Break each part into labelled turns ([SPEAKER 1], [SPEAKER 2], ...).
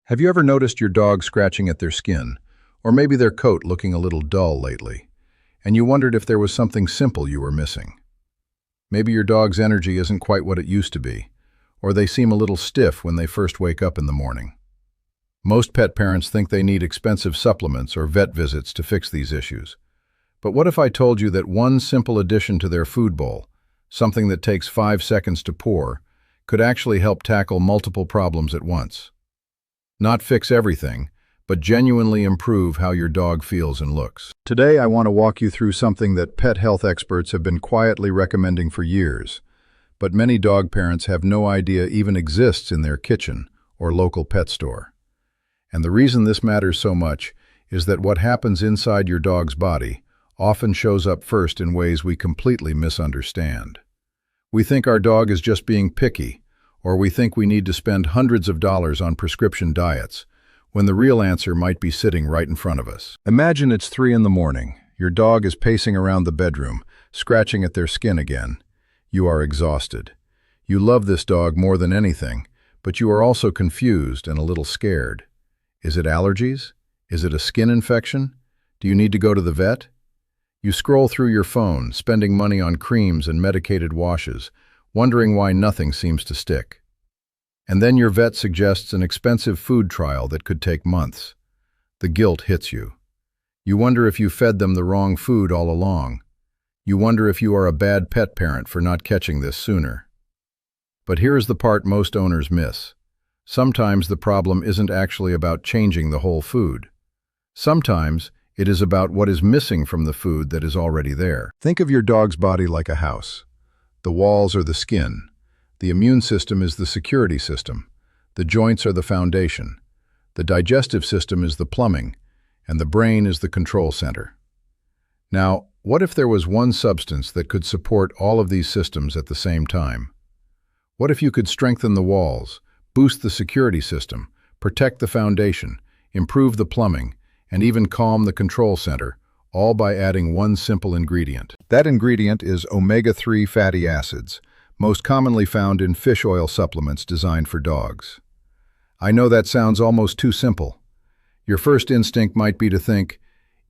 [SPEAKER 1] Have you ever noticed your dog scratching at their skin, or maybe their coat looking a little dull lately, and you wondered if there was something simple you were missing? Maybe your dog's energy isn't quite what it used to be, or they seem a little stiff when they first wake up in the morning. Most pet parents think they need expensive supplements or vet visits to fix these issues. But what if I told you that one simple addition to their food bowl, something that takes 5 seconds to pour, could actually help tackle multiple problems at once? Not fix everything, but genuinely improve how your dog feels and looks. Today I want to walk you through something that pet health experts have been quietly recommending for years, but many dog parents have no idea even exists in their kitchen or local pet store. And the reason this matters so much is that what happens inside your dog's body often shows up first in ways we completely misunderstand. We think our dog is just being picky, or we think we need to spend hundreds of dollars on prescription diets, when the real answer might be sitting right in front of us. Imagine it's 3 in the morning. Your dog is pacing around the bedroom, scratching at their skin again. You are exhausted. You love this dog more than anything, but you are also confused and a little scared. Is it allergies? Is it a skin infection? Do you need to go to the vet? You scroll through your phone, spending money on creams and medicated washes, wondering why nothing seems to stick. And then your vet suggests an expensive food trial that could take months. The guilt hits you. You wonder if you fed them the wrong food all along. You wonder if you are a bad pet parent for not catching this sooner. But here is the part most owners miss. Sometimes the problem isn't actually about changing the whole food. Sometimes it is about what is missing from the food that is already there. Think of your dog's body like a house. The walls are the skin. The immune system is the security system. The joints are the foundation. The digestive system is the plumbing, and the brain is the control center. Now, what if there was one substance that could support all of these systems at the same time? What if you could strengthen the walls, boost the security system, protect the foundation, improve the plumbing, and even calm the control center, all by adding one simple ingredient? That ingredient is omega-3 fatty acids, most commonly found in fish oil supplements designed for dogs. I know that sounds almost too simple. Your first instinct might be to think,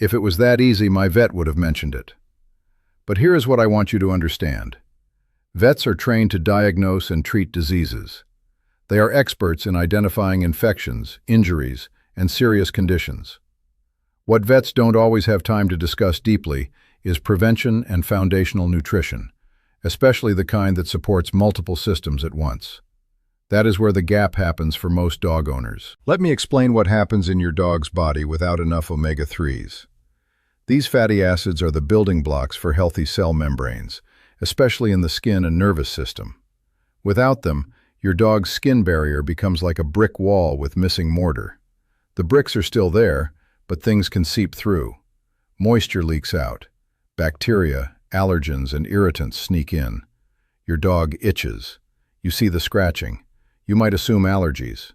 [SPEAKER 1] if it was that easy, my vet would have mentioned it. But here is what I want you to understand. Vets are trained to diagnose and treat diseases. They are experts in identifying infections, injuries, and serious conditions. What vets don't always have time to discuss deeply is prevention and foundational nutrition, especially the kind that supports multiple systems at once. That is where the gap happens for most dog owners. Let me explain what happens in your dog's body without enough omega-3s. These fatty acids are the building blocks for healthy cell membranes, especially in the skin and nervous system. Without them, your dog's skin barrier becomes like a brick wall with missing mortar. The bricks are still there, but things can seep through. Moisture leaks out. Bacteria, allergens, and irritants sneak in. Your dog itches. You see the scratching. You might assume allergies.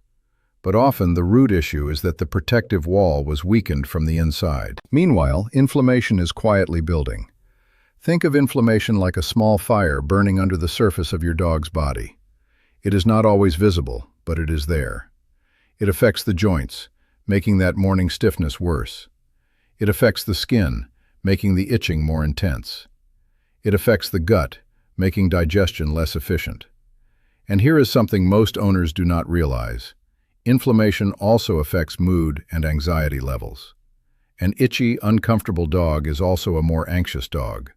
[SPEAKER 1] But often the root issue is that the protective wall was weakened from the inside. Meanwhile, inflammation is quietly building. Think of inflammation like a small fire burning under the surface of your dog's body. It is not always visible, but it is there. It affects the joints, making that morning stiffness worse. It affects the skin, making the itching more intense. It affects the gut, making digestion less efficient. And here is something most owners do not realize. Inflammation also affects mood and anxiety levels. An itchy, uncomfortable dog is also a more anxious dog.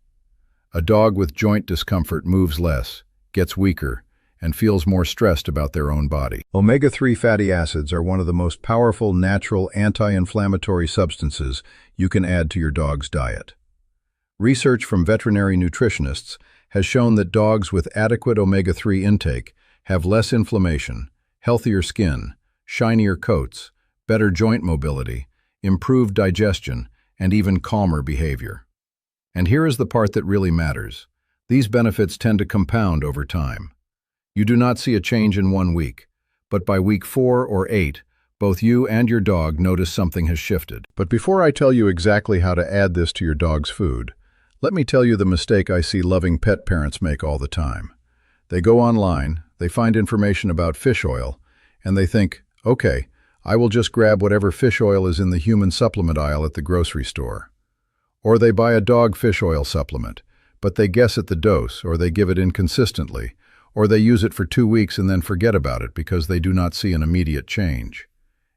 [SPEAKER 1] A dog with joint discomfort moves less, gets weaker, and feels more stressed about their own body. Omega-3 fatty acids are one of the most powerful natural anti-inflammatory substances you can add to your dog's diet. Research from veterinary nutritionists has shown that dogs with adequate omega-3 intake have less inflammation, healthier skin, shinier coats, better joint mobility, improved digestion, and even calmer behavior. And here is the part that really matters. These benefits tend to compound over time. You do not see a change in 1 week, but by week 4 or 8, both you and your dog notice something has shifted. But before I tell you exactly how to add this to your dog's food, let me tell you the mistake I see loving pet parents make all the time. They go online, they find information about fish oil, and they think, okay, I will just grab whatever fish oil is in the human supplement aisle at the grocery store. Or they buy a dog fish oil supplement, but they guess at the dose, or they give it inconsistently, or they use it for 2 weeks and then forget about it because they do not see an immediate change.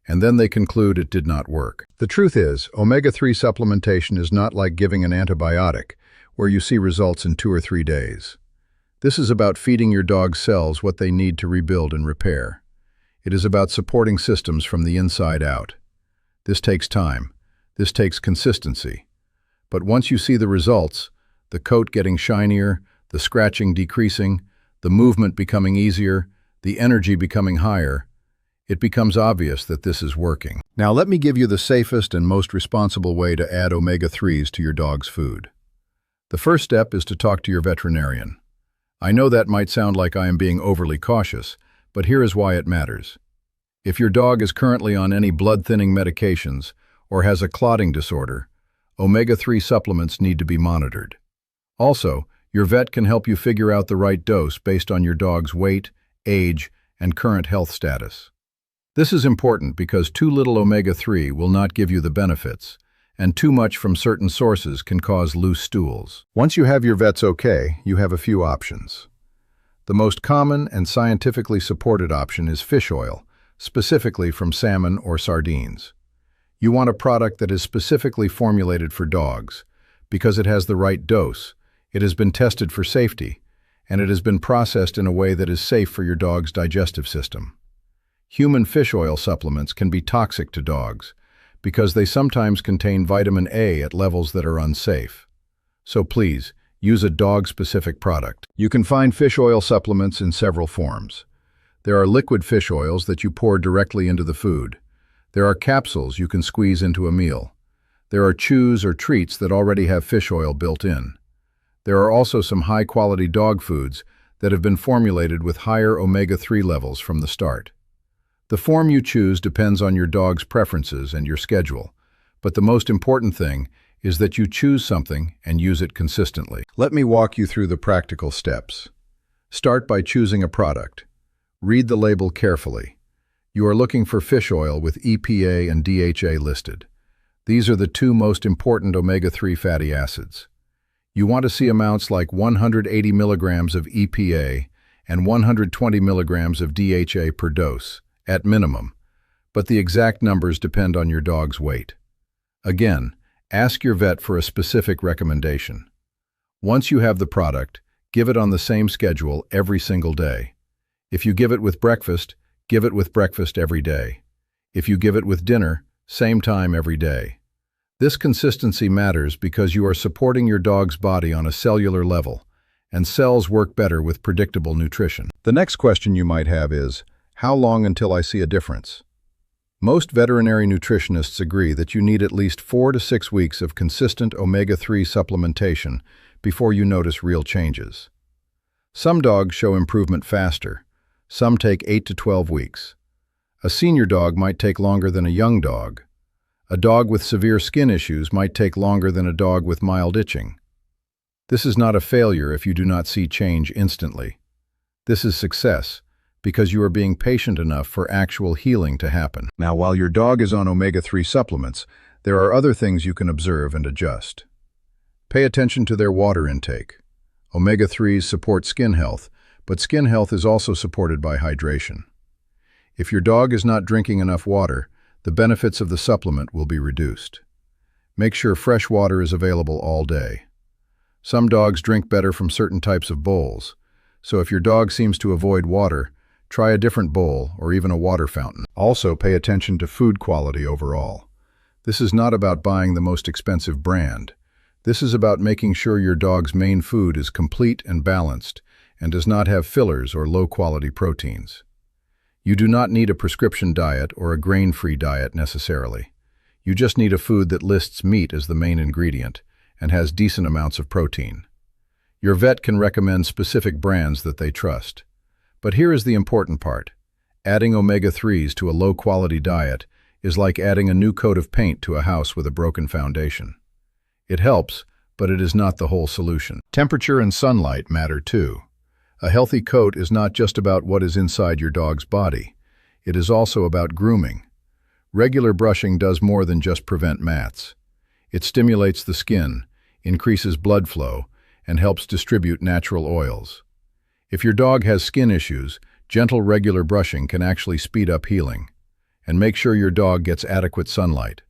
[SPEAKER 1] And then they conclude it did not work. The truth is, omega-3 supplementation is not like giving an antibiotic, where you see results in 2 or 3 days. This is about feeding your dog's cells what they need to rebuild and repair. It is about supporting systems from the inside out. This takes time. This takes consistency. But once you see the results, the coat getting shinier, the scratching decreasing, the movement becoming easier, the energy becoming higher, it becomes obvious that this is working. Now let me give you the safest and most responsible way to add omega-3s to your dog's food. The first step is to talk to your veterinarian. I know that might sound like I am being overly cautious, but here is why it matters. If your dog is currently on any blood-thinning medications or has a clotting disorder, omega-3 supplements need to be monitored. Also, your vet can help you figure out the right dose based on your dog's weight, age, and current health status. This is important because too little omega-3 will not give you the benefits, and too much from certain sources can cause loose stools. Once you have your vet's okay, you have a few options. The most common and scientifically supported option is fish oil, specifically from salmon or sardines. You want a product that is specifically formulated for dogs, because it has the right dose, it has been tested for safety, and it has been processed in a way that is safe for your dog's digestive system. Human fish oil supplements can be toxic to dogs, because they sometimes contain vitamin A at levels that are unsafe. So please, use a dog-specific product. You can find fish oil supplements in several forms. There are liquid fish oils that you pour directly into the food. There are capsules you can squeeze into a meal. There are chews or treats that already have fish oil built in. There are also some high-quality dog foods that have been formulated with higher omega-3 levels from the start. The form you choose depends on your dog's preferences and your schedule, but the most important thing is that you choose something and use it consistently. Let me walk you through the practical steps. Start by choosing a product. Read the label carefully. You are looking for fish oil with EPA and DHA listed. These are the 2 most important omega-3 fatty acids. You want to see amounts like 180 milligrams of EPA and 120 milligrams of DHA per dose, at minimum, but the exact numbers depend on your dog's weight. Again, ask your vet for a specific recommendation. Once you have the product, give it on the same schedule every single day. If you give it with breakfast, give it with breakfast every day. If you give it with dinner, same time every day. This consistency matters because you are supporting your dog's body on a cellular level, and cells work better with predictable nutrition. The next question you might have is, how long until I see a difference? Most veterinary nutritionists agree that you need at least 4 to 6 weeks of consistent omega-3 supplementation before you notice real changes. Some dogs show improvement faster. Some take 8 to 12 weeks. A senior dog might take longer than a young dog. A dog with severe skin issues might take longer than a dog with mild itching. This is not a failure if you do not see change instantly. This is success, because you are being patient enough for actual healing to happen. Now, while your dog is on omega-3 supplements, there are other things you can observe and adjust. Pay attention to their water intake. Omega-3s support skin health, but skin health is also supported by hydration. If your dog is not drinking enough water, the benefits of the supplement will be reduced. Make sure fresh water is available all day. Some dogs drink better from certain types of bowls, so if your dog seems to avoid water, try a different bowl or even a water fountain. Also, pay attention to food quality overall. This is not about buying the most expensive brand. This is about making sure your dog's main food is complete and balanced and does not have fillers or low-quality proteins. You do not need a prescription diet or a grain-free diet necessarily. You just need a food that lists meat as the main ingredient and has decent amounts of protein. Your vet can recommend specific brands that they trust. But here is the important part. Adding omega-3s to a low-quality diet is like adding a new coat of paint to a house with a broken foundation. It helps, but it is not the whole solution. Temperature and sunlight matter too. A healthy coat is not just about what is inside your dog's body. It is also about grooming. Regular brushing does more than just prevent mats. It stimulates the skin, increases blood flow, and helps distribute natural oils. If your dog has skin issues, gentle regular brushing can actually speed up healing. And make sure your dog gets adequate sunlight.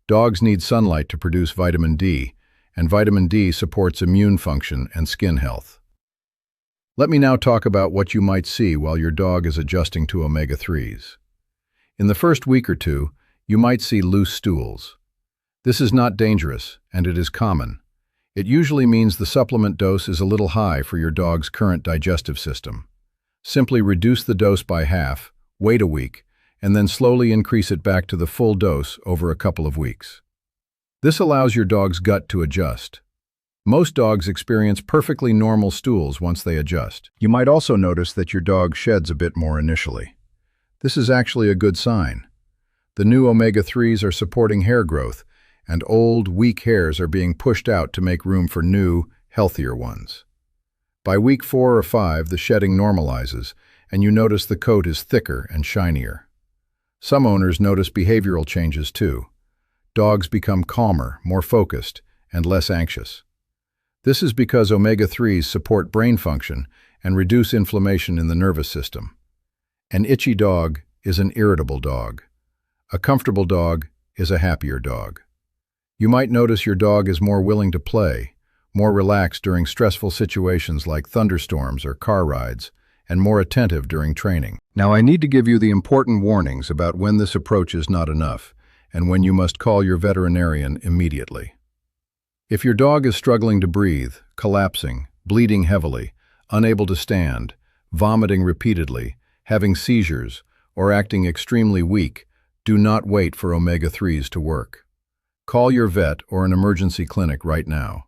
[SPEAKER 1] Dogs need sunlight to produce vitamin D, and vitamin D supports immune function and skin health. Let me now talk about what you might see while your dog is adjusting to omega-3s. In the first week or two, you might see loose stools. This is not dangerous, and it is common. It usually means the supplement dose is a little high for your dog's current digestive system. Simply reduce the dose by half, wait a week, and then slowly increase it back to the full dose over a couple of weeks. This allows your dog's gut to adjust. Most dogs experience perfectly normal stools once they adjust. You might also notice that your dog sheds a bit more initially. This is actually a good sign. The new omega-3s are supporting hair growth, and old, weak hairs are being pushed out to make room for new, healthier ones. By week 4 or 5, the shedding normalizes, and you notice the coat is thicker and shinier. Some owners notice behavioral changes too. Dogs become calmer, more focused, and less anxious. This is because omega-3s support brain function and reduce inflammation in the nervous system. An itchy dog is an irritable dog. A comfortable dog is a happier dog. You might notice your dog is more willing to play, more relaxed during stressful situations like thunderstorms or car rides, and more attentive during training. Now, I need to give you the important warnings about when this approach is not enough and when you must call your veterinarian immediately. If your dog is struggling to breathe, collapsing, bleeding heavily, unable to stand, vomiting repeatedly, having seizures, or acting extremely weak, do not wait for omega-3s to work. Call your vet or an emergency clinic right now.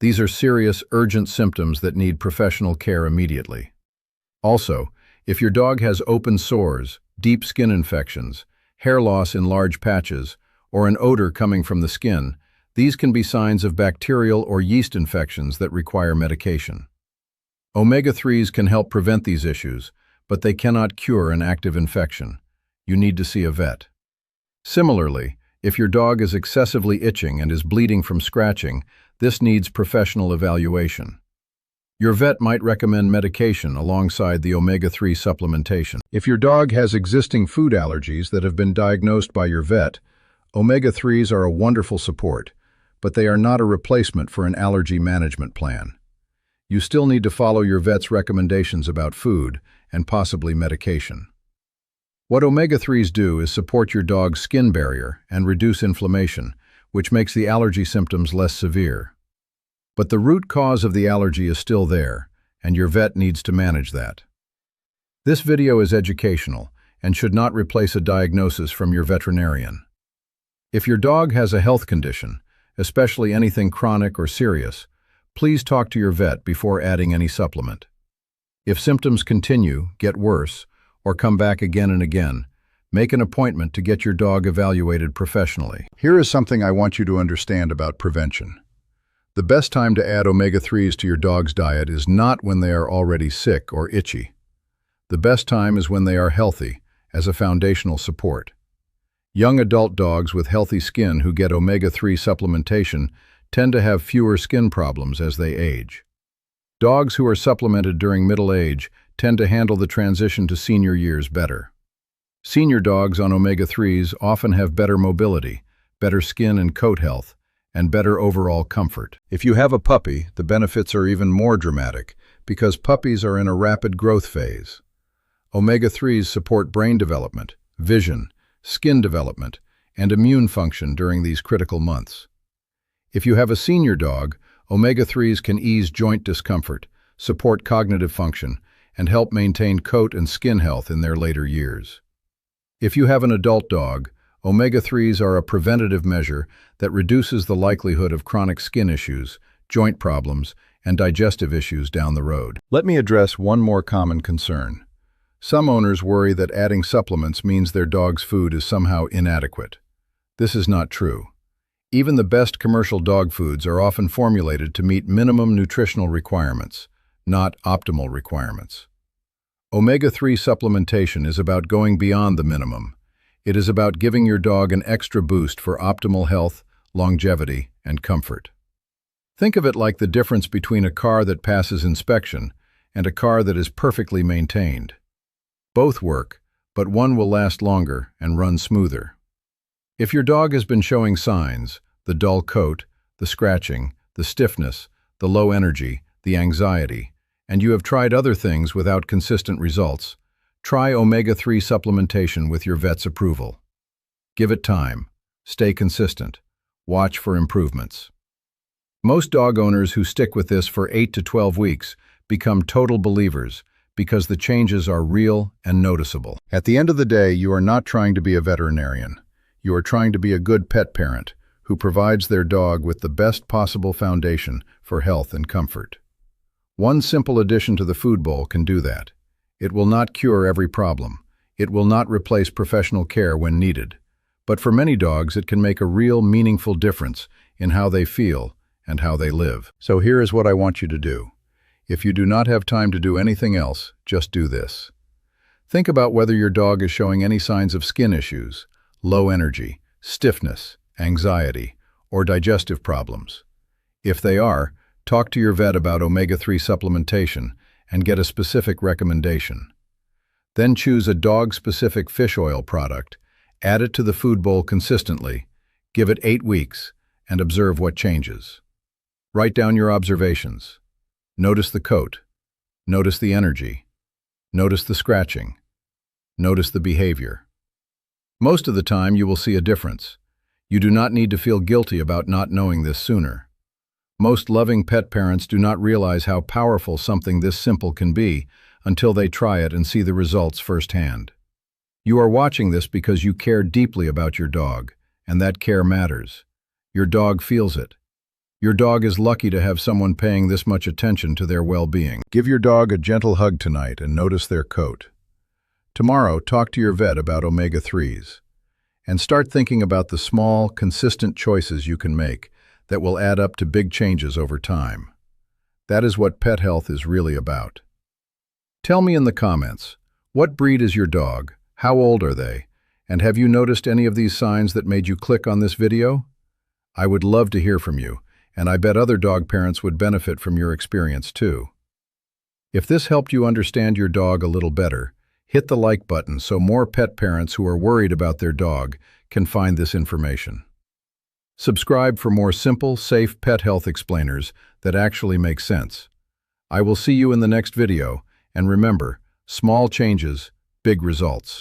[SPEAKER 1] These are serious, urgent symptoms that need professional care immediately. Also, if your dog has open sores, deep skin infections, hair loss in large patches, or an odor coming from the skin, these can be signs of bacterial or yeast infections that require medication. Omega-3s can help prevent these issues, but they cannot cure an active infection. You need to see a vet. Similarly, if your dog is excessively itching and is bleeding from scratching, this needs professional evaluation. Your vet might recommend medication alongside the omega-3 supplementation. If your dog has existing food allergies that have been diagnosed by your vet, omega-3s are a wonderful support, but they are not a replacement for an allergy management plan. You still need to follow your vet's recommendations about food and possibly medication. What omega-3s do is support your dog's skin barrier and reduce inflammation, which makes the allergy symptoms less severe. But the root cause of the allergy is still there, and your vet needs to manage that. This video is educational and should not replace a diagnosis from your veterinarian. If your dog has a health condition, especially anything chronic or serious, please talk to your vet before adding any supplement. If symptoms continue, get worse, or come back again and again, make an appointment to get your dog evaluated professionally. Here is something I want you to understand about prevention. The best time to add omega-3s to your dog's diet is not when they are already sick or itchy. The best time is when they are healthy, as a foundational support. Young adult dogs with healthy skin who get omega-3 supplementation tend to have fewer skin problems as they age. Dogs who are supplemented during middle age tend to handle the transition to senior years better. Senior dogs on omega-3s often have better mobility, better skin and coat health, and better overall comfort. If you have a puppy, the benefits are even more dramatic because puppies are in a rapid growth phase. Omega-3s support brain development, vision, skin development, and immune function during these critical months. If you have a senior dog, omega-3s can ease joint discomfort, support cognitive function, and help maintain coat and skin health in their later years. If you have an adult dog, omega-3s are a preventative measure that reduces the likelihood of chronic skin issues, joint problems, and digestive issues down the road. Let me address one more common concern. Some owners worry that adding supplements means their dog's food is somehow inadequate. This is not true. Even the best commercial dog foods are often formulated to meet minimum nutritional requirements, not optimal requirements. Omega-3 supplementation is about going beyond the minimum. It is about giving your dog an extra boost for optimal health, longevity, and comfort. Think of it like the difference between a car that passes inspection and a car that is perfectly maintained. Both work, but one will last longer and run smoother. If your dog has been showing signs, the dull coat, the scratching, the stiffness, the low energy, the anxiety, and you have tried other things without consistent results, try omega-3 supplementation with your vet's approval. Give it time. Stay consistent. Watch for improvements. Most dog owners who stick with this for 8 to 12 weeks become total believers because the changes are real and noticeable. At the end of the day, you are not trying to be a veterinarian. You are trying to be a good pet parent who provides their dog with the best possible foundation for health and comfort. One simple addition to the food bowl can do that. It will not cure every problem. It will not replace professional care when needed. But for many dogs, it can make a real, meaningful difference in how they feel and how they live. So here is what I want you to do. If you do not have time to do anything else, just do this. Think about whether your dog is showing any signs of skin issues, low energy, stiffness, anxiety, or digestive problems. If they are, talk to your vet about omega-3 supplementation and get a specific recommendation. Then choose a dog-specific fish oil product, add it to the food bowl consistently, give it 8 weeks, and observe what changes. Write down your observations. Notice the coat. Notice the energy. Notice the scratching. Notice the behavior. Most of the time, you will see a difference. You do not need to feel guilty about not knowing this sooner. Most loving pet parents do not realize how powerful something this simple can be until they try it and see the results firsthand. You are watching this because you care deeply about your dog, and that care matters. Your dog feels it. Your dog is lucky to have someone paying this much attention to their well-being. Give your dog a gentle hug tonight and notice their coat. Tomorrow, talk to your vet about omega-3s. And start thinking about the small, consistent choices you can make that will add up to big changes over time. That is what pet health is really about. Tell me in the comments, what breed is your dog? How old are they? And have you noticed any of these signs that made you click on this video? I would love to hear from you, and I bet other dog parents would benefit from your experience too. If this helped you understand your dog a little better, hit the like button so more pet parents who are worried about their dog can find this information. Subscribe for more simple, safe pet health explainers that actually make sense. I will see you in the next video, and remember, small changes, big results.